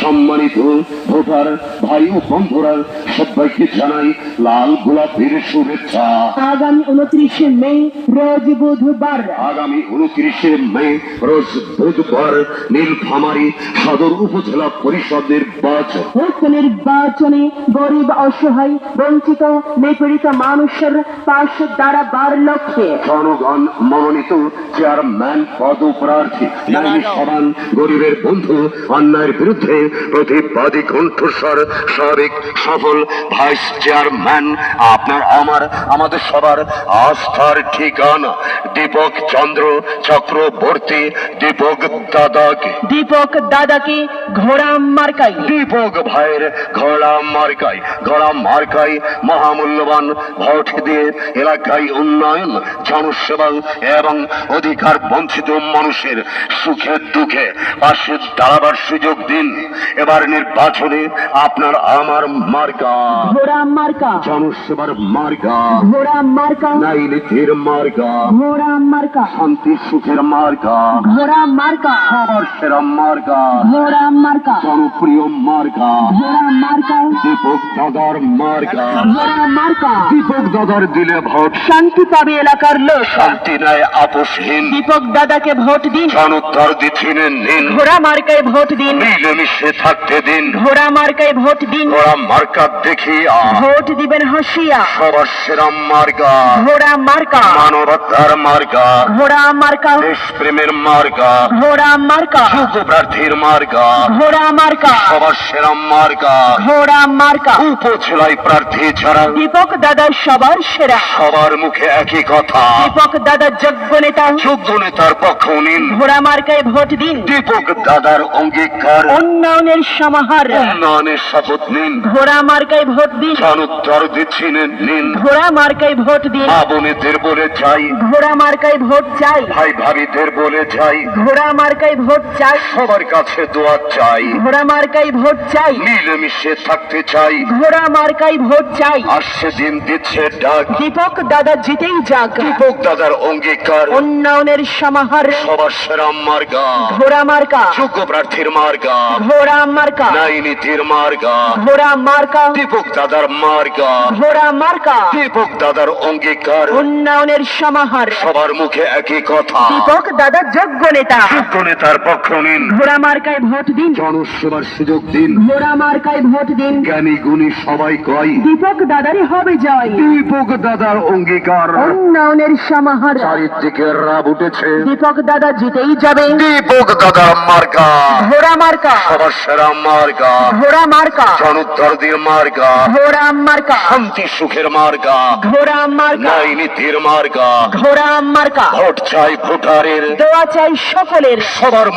সম্মানিত ভোটার ভাই ও বন্ধুরা, সবাইকে জানাই লাল গোলাপের শুভেচ্ছা। আগামী 29শে মে রোজ বুধবার নীলফামারী সদর উপজেলা পরিষদ নির্বাচন। উক্ত নির্বাচনে গরিব, অসহায়, বঞ্চিত, নিপীড়িত মানুষের পাশে দাঁড়াবার লক্ষ্যে জনগণ মনোনীত চেয়ারম্যান পদপ্রার্থী সমান গরিবের বন্ধু অন্যায়ের বিরুদ্ধে প্রতিবাদী কণ্ঠস্বর সাবেক সফল ভাইস চেয়ারম্যান আপনার আমাদের সবার আস্থার ঠিকানা দীপক চন্দ্র চক্রবর্তী দীপক দাদাকে ঘোড়া মার্কাই, দীপক ভাইয়ের ঘোড়া মার্কাই মহামূল্যবান ভোট দিয়ে এলাকায় উন্নয়ন, জনসেবা এবং অধিকার বঞ্চিত মানুষের সুখে দুঃখে পাশে দাঁড়াবার সুযোগ দিন। এবার নির্বাচনে আপনার আমার মার্কা ঘোড়া মার্কা, জনসেবার মার্কা, ঘোড়া মার্কা, ন্যায় নীতির মার্কা, ঘোড়া মার্কা, শান্তি সুখের মার্কা, ঘোড়া মার্কা, সবার সেরা মার্কা, ঘোড়া মার্কা, জনপ্রিয় মার্কা, ঘোড়া মার্কা, দীপক দাদার মার্কা। ঘোড়া মার্কা, দীপক দাদার দিলে ভোট শান্তি পাবে এলাকার লোক। শান্তি নেয় আপোষহীন, দীপক দাদাকে ভোট দিন, জনতার দিচ্ছিলেন নিন, ঘোড়া মার্কায় ভোট দিন, মিলেমিশে থাকতে দিন। ঘোড়া মার্কায় ভোট দিন, ঘোড়া মার্কা দেখিয়া ভোট দিবেন হাসিয়া। সবার সেরা মার্কা, ঘোড়া মার্কা, মানবতার মার্কা, ঘোড়া মার্কা, দেশপ্রেমের মার্কা, ঘোড়া মার্কা, যোগ্য প্রার্থীর মার্কা, ঘোড়া মার্কা, সবার সেরা মার্কা। ঘোড়া মার্কা, উপজেলায় প্রার্থী ছাড়া দীপক দাদা সবার সেরা। সবার মুখে একই কথা, দীপক দাদা যোগ্য নেতা, যোগ্য নেতার পক্ষ নিন। ঘোড়া মার্কায় ভোট দিন, দীপক দাদার অঙ্গীকার, উন্নয়নের সমাহার। উন্নয়নের শপথ নিন, ঘোড়া মার্কায় ভোট দিন, জনোত্তর দিচ্ছিলেন নিন। ঘোড়া মার্কায় ভোট দিন, মা বোনেদের বলে যাই, ঘোড়া মার্কায় ভোট চাই, ভাই ভাবিদের বলে যাই, ঘোড়া মার্কায় ভোট চাই, সবার কাছে দোয়া চাই, ঘোড়া মার্কায় ভোট চাই, মিলেমিশে থাকতে চাই। ঘোড়া মার্কায় ভোট চাই। আসছে দিন দিচ্ছে ডাক, দীপক দাদা জিতেই যাক, দীপক দাদার অঙ্গীকার, উন্নয়নের সমাহার। সবার সেরা মার্কা, ঘোড়া মার্কা, যোগ্য প্রার্থীর মার্কা, ঘোড়া মার্কা, ন্যায় নীতির মার্কা, ঘোড়া মার্কা, দীপক দাদার মার্কা, ঘোড়া মার্কা, দীপক দাদার অঙ্গীকার, উন্নয়নের সমাহার। সবার মুখে একই কথা, দীপক দাদা যোগ্য নেতা, যোগ্য নেতার পক্ষ নিন। ঘোড়া মার্কায় ভোট দিন, জনসেবার সুযোগ দিন। ঘোড়া মার্কায় ভোট দিন, জ্ঞানী গুণী সবাই কয়, দীপক দাদারই হবে জয়। দীপক দাদার অঙ্গীকার, উন্নয়নের সমাহার। চারিদিকে রাব উঠেছে, দীপক দাদা জিতেই যাবে। দীপক দাদার মার্কা, ঘোড়া মার্কা, সবার সেরা মার্কা, ঘোড়া মার্কা, জনোত্তরদের মার্কা, ঘোড়া মার্কা, শান্তি সুখের মার্কা, ঘোড়া মার্কা, ন্যায় নীতির মার্কা। ঘোড়া মার্কা। ভোট চাই ভোটারের, দোয়া চাই সকলের। সবার